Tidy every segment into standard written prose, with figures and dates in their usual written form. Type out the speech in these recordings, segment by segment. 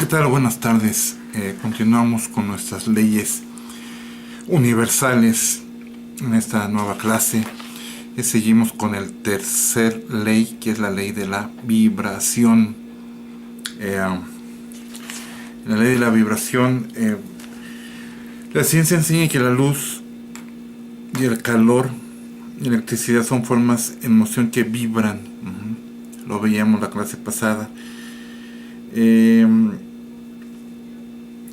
¿Qué tal? Buenas tardes. Continuamos con nuestras leyes universales en esta nueva clase. Seguimos con el tercer ley, que es la ley de la vibración. La ley de la vibración, la ciencia enseña que la luz y el calor y la electricidad son formas en moción que vibran. Lo veíamos la clase pasada.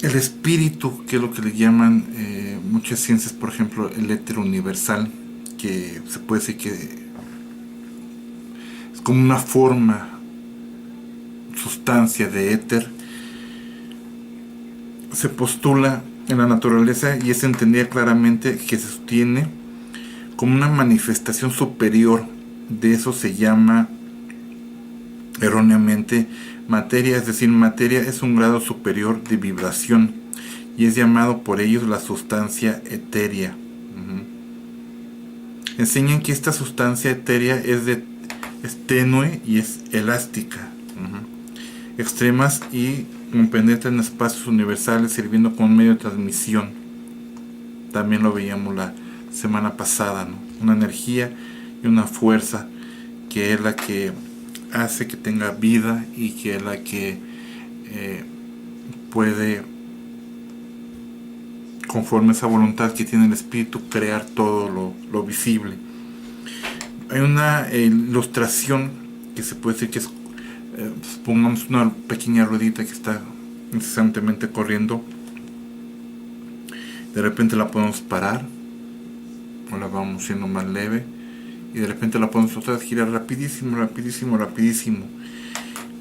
El espíritu, que es lo que le llaman muchas ciencias, por ejemplo el éter universal, que se puede decir que es como una forma, sustancia de éter, se postula en la naturaleza y es entender claramente que se sostiene como una manifestación superior. De eso se llama erróneamente materia, es decir, materia es un grado superior de vibración y es llamado por ellos la sustancia etérea. Enseñan que esta sustancia etérea es tenue y es elástica, extremas, y penetra en espacios universales sirviendo como medio de transmisión. También lo veíamos la semana pasada, ¿no? Una energía y una fuerza que es la que hace que tenga vida y que es la que puede, conforme a esa voluntad que tiene el espíritu, crear todo lo visible. Hay una ilustración que se puede decir que es, pongamos una pequeña ruedita que está incesantemente corriendo. De repente la podemos parar o la vamos siendo más leve, y de repente la podemos otra vez girar rapidísimo.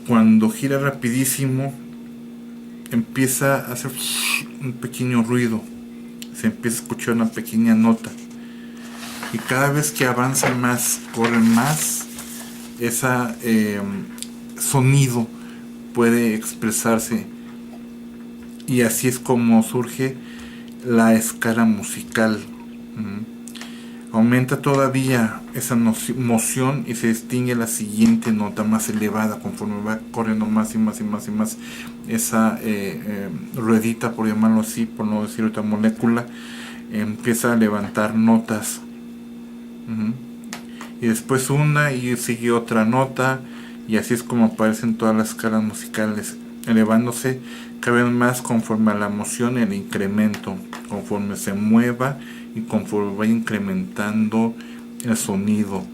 Cuando gira rapidísimo empieza a hacer un pequeño ruido, se empieza a escuchar una pequeña nota, y cada vez que avanza más, corre más, ese sonido puede expresarse, y así es como surge la escala musical. Aumenta todavía esa moción y se distingue la siguiente nota más elevada conforme va corriendo más y más esa ruedita, por llamarlo así, por no decir otra molécula, empieza a levantar notas, y después una y sigue otra nota, y así es como aparecen todas las escalas musicales, elevándose cada vez más conforme a la moción y el incremento, conforme se mueva y conforme va incrementando el sonido.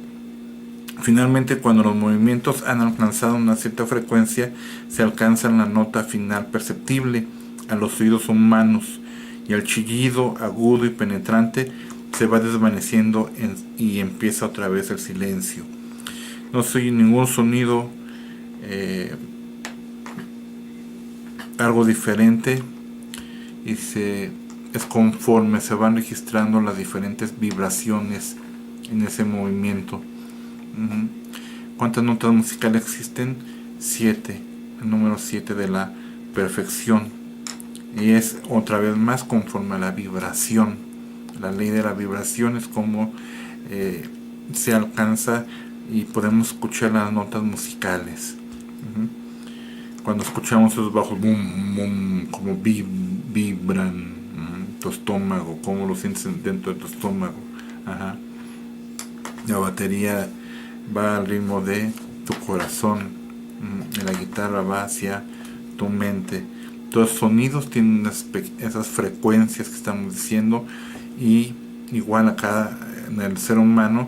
Finalmente, cuando los movimientos han alcanzado una cierta frecuencia, se alcanza la nota final perceptible a los oídos humanos, y el chillido agudo y penetrante se va desvaneciendo y empieza otra vez el silencio. No se oye ningún sonido algo diferente, y es conforme se van registrando las diferentes vibraciones en ese movimiento. ¿Cuántas notas musicales existen? 7, el número 7 de la perfección, y es otra vez más conforme a la vibración. La ley de la vibración es como se alcanza y podemos escuchar las notas musicales. Cuando escuchamos esos bajos, boom, boom, como vibran tu estómago, cómo lo sientes dentro de tu estómago. La batería va al ritmo de tu corazón, la guitarra va hacia tu mente. Todos los sonidos tienen esas frecuencias que estamos diciendo, y igual en el ser humano,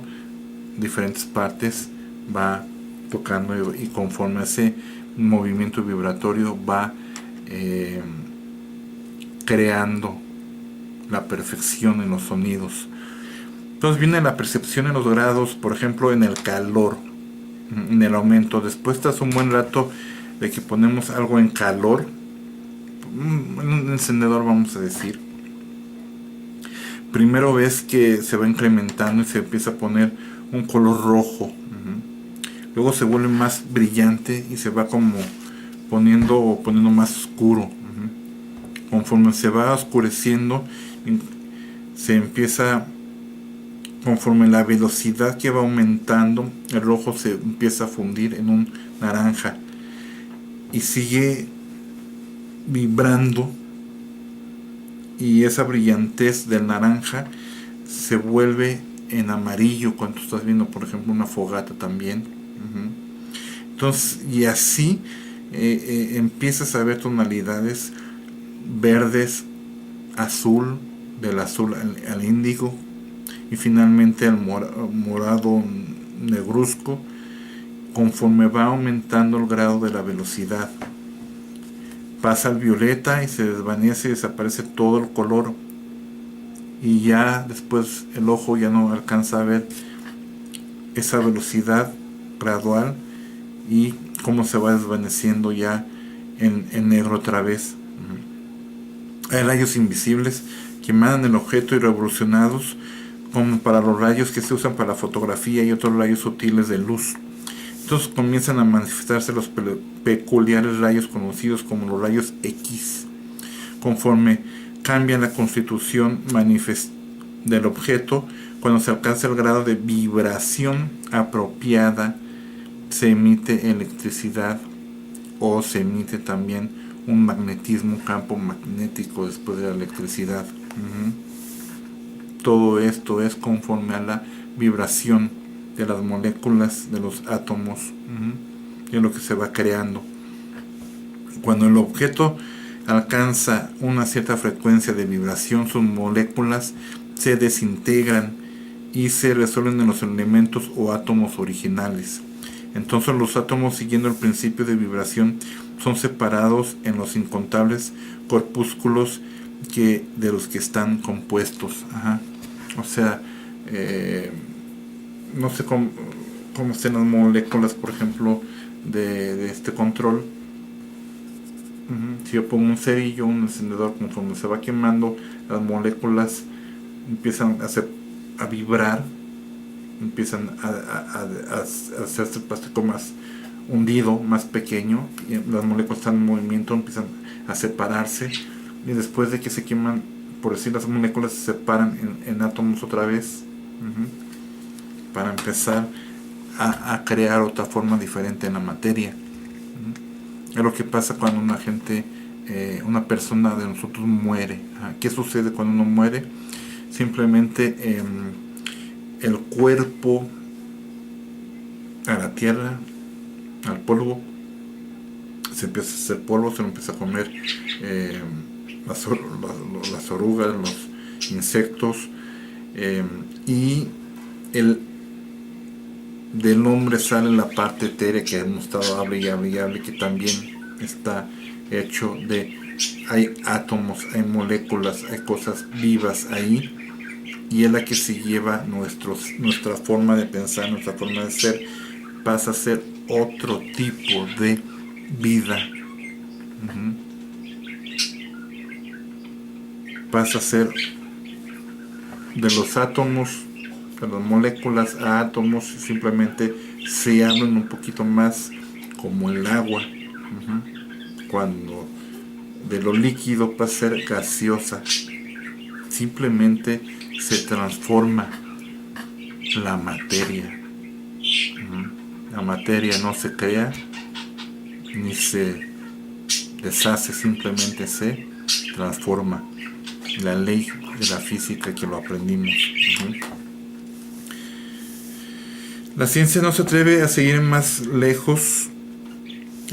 diferentes partes va tocando, y conforme a ese movimiento vibratorio va creando la perfección en los sonidos. Entonces viene la percepción en los grados, por ejemplo en el calor, en el aumento. Después tras un buen rato de que ponemos algo en calor, un encendedor vamos a decir, primero ves que se va incrementando y se empieza a poner un color rojo, luego se vuelve más brillante y se va como poniendo más oscuro. Conforme se va oscureciendo, se empieza, conforme la velocidad que va aumentando, el rojo se empieza a fundir en un naranja, y sigue vibrando, y esa brillantez del naranja se vuelve en amarillo cuando estás viendo, por ejemplo, una fogata también. Entonces, y así empiezas a ver tonalidades verdes, azul, del azul al índigo, y finalmente al morado negruzco, conforme va aumentando el grado de la velocidad. Pasa al violeta y se desvanece y desaparece todo el color, y ya después el ojo ya no alcanza a ver esa velocidad gradual y cómo se va desvaneciendo ya en negro otra vez. Hay rayos invisibles que emanan el objeto y revolucionados, como para los rayos que se usan para la fotografía y otros rayos sutiles de luz. Entonces comienzan a manifestarse los peculiares rayos conocidos como los rayos X. Conforme cambia la constitución del objeto, cuando se alcanza el grado de vibración apropiada, se emite electricidad, o se emite también un magnetismo, un campo magnético después de la electricidad. Todo esto es conforme a la vibración de las moléculas, de los átomos, de lo que se va creando. Cuando el objeto alcanza una cierta frecuencia de vibración, sus moléculas se desintegran y se resuelven en los elementos o átomos originales. Entonces los átomos, siguiendo el principio de vibración, son separados en los incontables corpúsculos de los que están compuestos. O sea, no sé cómo estén las moléculas, por ejemplo, de este control. Si yo pongo un cerillo, un encendedor, conforme se va quemando, las moléculas empiezan a vibrar, empiezan a hacerse el plástico más hundido, más pequeño, y las moléculas están en movimiento, empiezan a separarse, y después de que se queman, por decir, las moléculas se separan en átomos otra vez, para empezar a crear otra forma diferente en la materia. Es lo que pasa cuando una persona de nosotros muere. ¿Qué sucede cuando uno muere? Simplemente el cuerpo a la tierra, al polvo, se empieza a hacer polvo, se lo empieza a comer las orugas, los insectos, y del hombre sale la parte etérea que hemos estado hable y hable, que también está hecho hay átomos, hay moléculas, hay cosas vivas ahí, y es la que se lleva nuestra forma de pensar, nuestra forma de ser, pasa a ser otro tipo de vida. Pasa a ser de los átomos, de las moléculas a átomos, simplemente se abren un poquito más, como el agua. Cuando de lo líquido pasa a ser gaseosa, simplemente se transforma la materia. La materia no se crea ni se deshace, simplemente se transforma. La ley de la física que lo aprendimos. La ciencia no se atreve a seguir más lejos.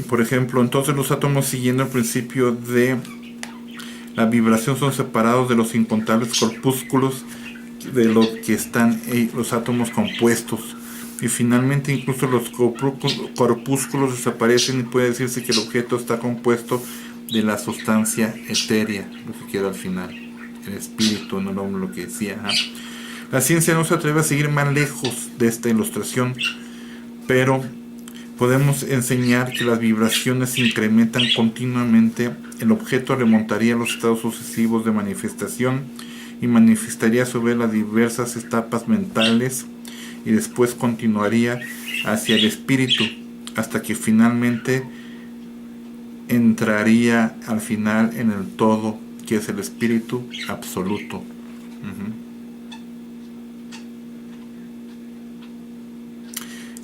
Por ejemplo, entonces los átomos, siguiendo el principio de la vibración, son separados de los incontables corpúsculos de lo que están los átomos compuestos. Y finalmente incluso los corpúsculos desaparecen, y puede decirse que el objeto está compuesto de la sustancia etérea, lo que queda al final, el espíritu, no lo que decía. La ciencia no se atreve a seguir más lejos de esta ilustración, pero podemos enseñar que las vibraciones se incrementan continuamente. El objeto remontaría los estados sucesivos de manifestación y manifestaría a su vez las diversas etapas mentales, y después continuaría hacia el espíritu hasta que finalmente entraría al final en el todo, que es el espíritu absoluto.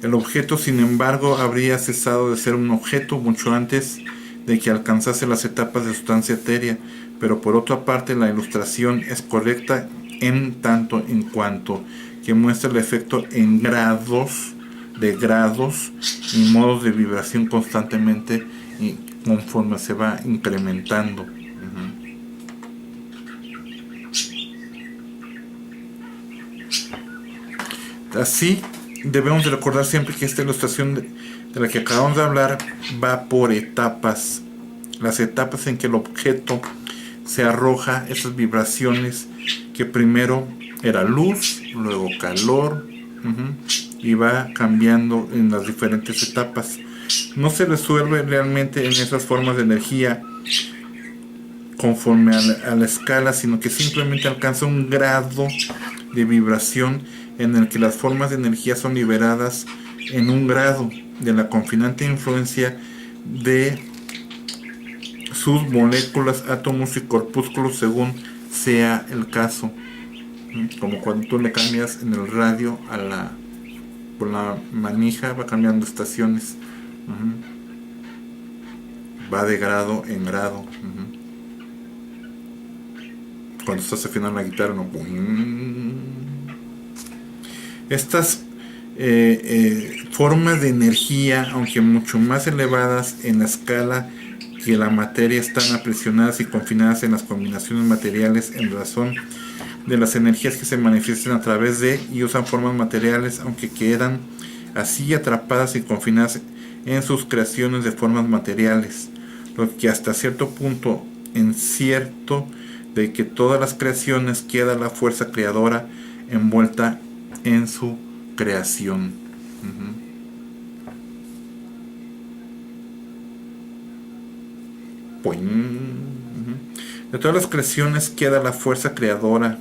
El objeto, sin embargo, habría cesado de ser un objeto mucho antes de que alcanzase las etapas de sustancia etérea, pero por otra parte la ilustración es correcta en tanto en cuanto que muestra el efecto en grados y modos de vibración constantemente y conforme se va incrementando. Así debemos de recordar siempre que esta ilustración de la que acabamos de hablar va por etapas. Las etapas en que el objeto se arroja esas vibraciones, que primero era luz, luego calor, y va cambiando en las diferentes etapas. No se resuelve realmente en esas formas de energía conforme a la escala, sino que simplemente alcanza un grado de vibración en el que las formas de energía son liberadas en un grado de la confinante influencia de sus moléculas, átomos y corpúsculos según sea el caso. Como cuando tú le cambias en el radio con la manija, va cambiando estaciones. Va de grado en grado. Cuando estás afinando la guitarra, no. Estas formas de energía, aunque mucho más elevadas en la escala que la materia, están aprisionadas y confinadas en las combinaciones materiales en razón de las energías que se manifiestan a través de y usan formas materiales, aunque quedan así atrapadas y confinadas en sus creaciones de formas materiales, lo que hasta cierto punto en cierto de que todas las creaciones queda la fuerza creadora envuelta en su creación. De todas las creaciones queda la fuerza creadora.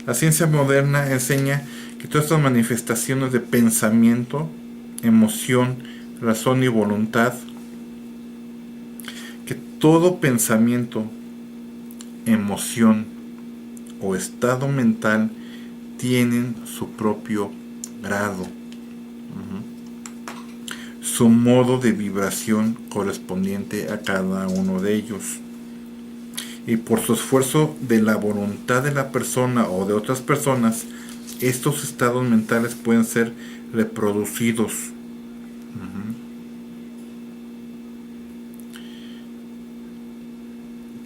La ciencia moderna enseña que todas estas manifestaciones de pensamiento, emoción, razón y voluntad, que todo pensamiento, emoción o estado mental tienen su propio grado, su modo de vibración correspondiente a cada uno de ellos. Y por su esfuerzo de la voluntad de la persona o de otras personas, estos estados mentales pueden ser reproducidos.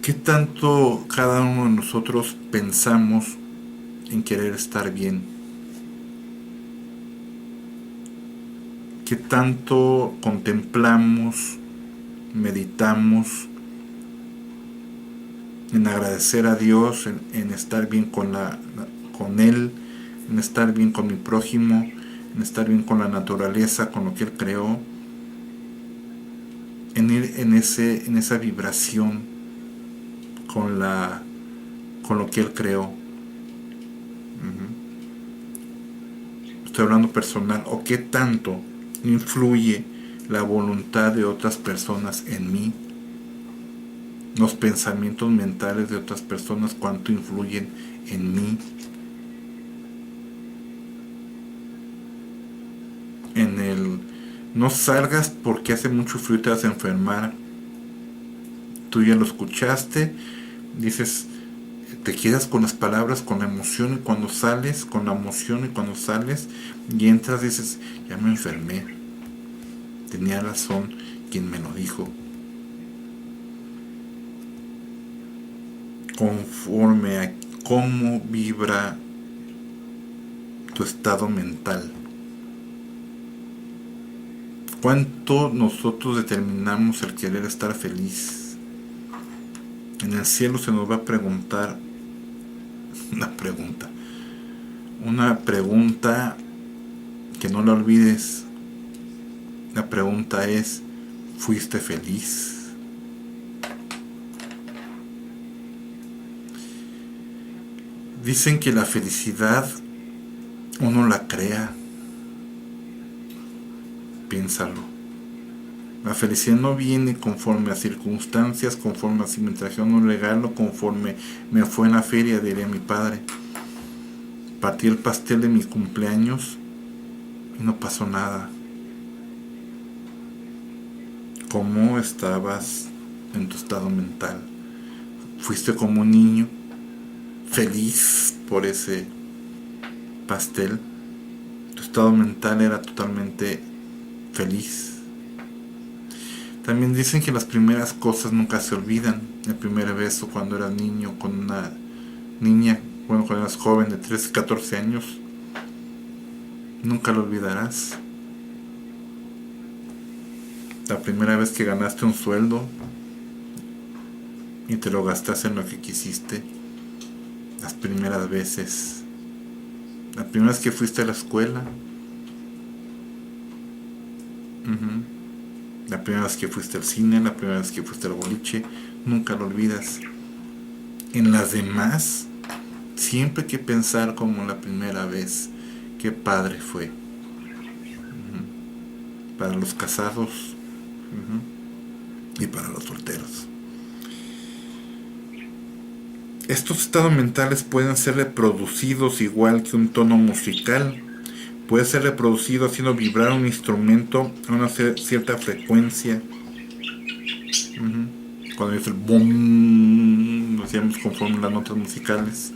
¿Qué tanto cada uno de nosotros pensamos en querer estar bien? ¿Qué tanto contemplamos, meditamos en agradecer a Dios, en estar bien con Él, en estar bien con mi prójimo, en estar bien con la naturaleza, con lo que Él creó, en ir en esa vibración con lo que Él creó? Estoy hablando personal. ¿O qué tanto influye la voluntad de otras personas en mí? Los pensamientos mentales de otras personas, ¿cuánto influyen en mí? En el no salgas porque hace mucho frío y te vas a enfermar. Tú ya lo escuchaste, dices, te quedas con las palabras, con la emoción, y cuando sales, con la emoción, y cuando sales y entras dices, ya me enfermé. Tenía razón quien me lo dijo. Conforme a cómo vibra tu estado mental. ¿Cuánto nosotros determinamos el querer estar feliz? En el cielo se nos va a preguntar una pregunta que no la olvides. La pregunta es, ¿fuiste feliz? Dicen que la felicidad uno la crea. Piénsalo. La felicidad no viene conforme a circunstancias, conforme a si me trajeron un regalo, conforme me fue en la feria, diría mi padre. Partí el pastel de mi cumpleaños y no pasó nada. cómo estabas en tu estado mental. Fuiste como un niño feliz por ese pastel. Tu estado mental era totalmente feliz. También dicen que las primeras cosas nunca se olvidan. El primer beso cuando eras niño con una niña, bueno, cuando eras joven de 13, 14 años, nunca lo olvidarás. La primera vez que ganaste un sueldo y te lo gastaste en lo que quisiste. Las primeras veces. La primera vez que fuiste a la escuela. La primera vez que fuiste al cine, la primera vez que fuiste al boliche, nunca lo olvidas. En las demás, siempre hay que pensar como la primera vez. Qué padre fue. Para los casados y para los solteros. Estos estados mentales pueden ser reproducidos igual que un tono musical. Puede ser reproducido haciendo vibrar un instrumento a una cierta frecuencia. Cuando dice el boom, lo hacíamos conforme las notas musicales.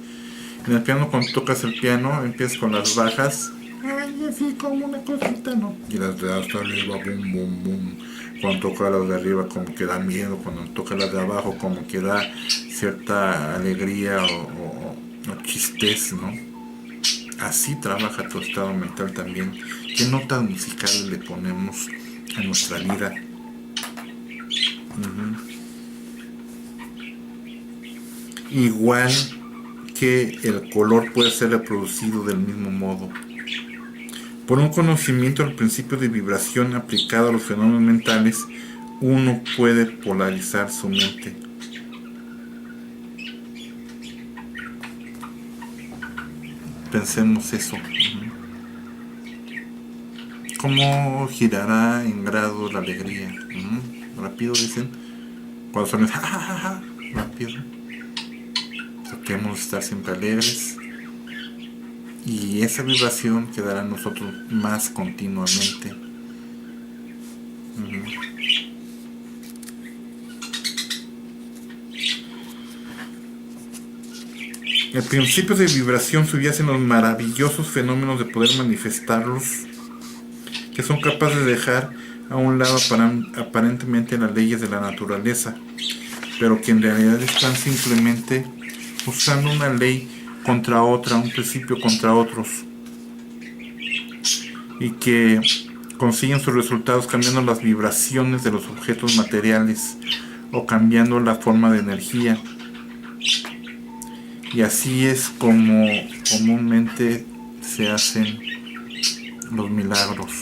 En el piano, cuando tocas el piano, empiezas con las bajas, así como una cosita, ¿no? Y las de hasta arriba, boom, boom, boom. Cuando toca las de arriba, como que da miedo. Cuando toca las de abajo, como que da cierta alegría o chistez, ¿no? Así trabaja tu estado mental también. ¿Qué notas musicales le ponemos a nuestra vida? Igual que el color puede ser reproducido del mismo modo. Por un conocimiento del principio de vibración aplicado a los fenómenos mentales, uno puede polarizar su mente. Pensemos eso. ¿Cómo girará en grados la alegría? Rápido dicen. Cuando son rápido. Queremos estar siempre alegres. Y esa vibración quedará en nosotros más continuamente. El principio de vibración subyace en los maravillosos fenómenos de poder manifestarlos, que son capaces de dejar a un lado aparentemente las leyes de la naturaleza, pero que en realidad están simplemente usando una ley contra otra, un principio contra otros, y que consiguen sus resultados cambiando las vibraciones de los objetos materiales o cambiando la forma de energía. Y así es como comúnmente se hacen los milagros.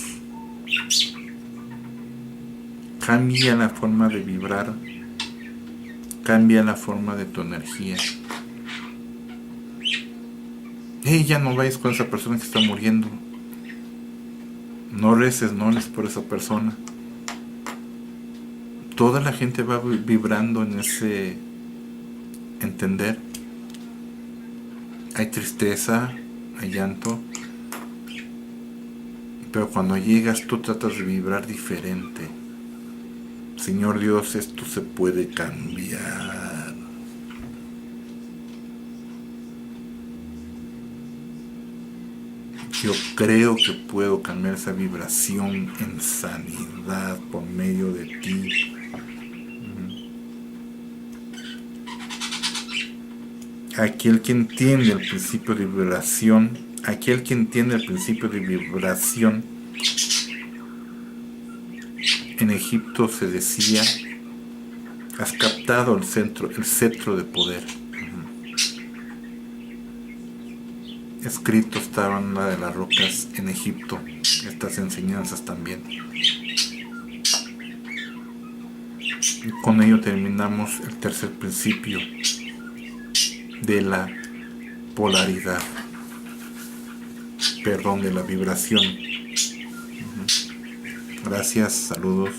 Cambia la forma de vibrar, cambia la forma de tu energía. Ya no vayas con esa persona que está muriendo. No reces, no ores por esa persona. Toda la gente va vibrando en ese entender. Hay tristeza, hay llanto, pero cuando llegas tú tratas de vibrar diferente. Señor Dios, esto se puede cambiar. Yo creo que puedo cambiar esa vibración en sanidad por medio de ti. Aquel que entiende el principio de vibración, en Egipto se decía, has captado el cetro de poder. Escrito estaba en una de las rocas en Egipto, estas enseñanzas también. Y con ello terminamos el tercer principio de la polaridad, de la vibración. Gracias, saludos.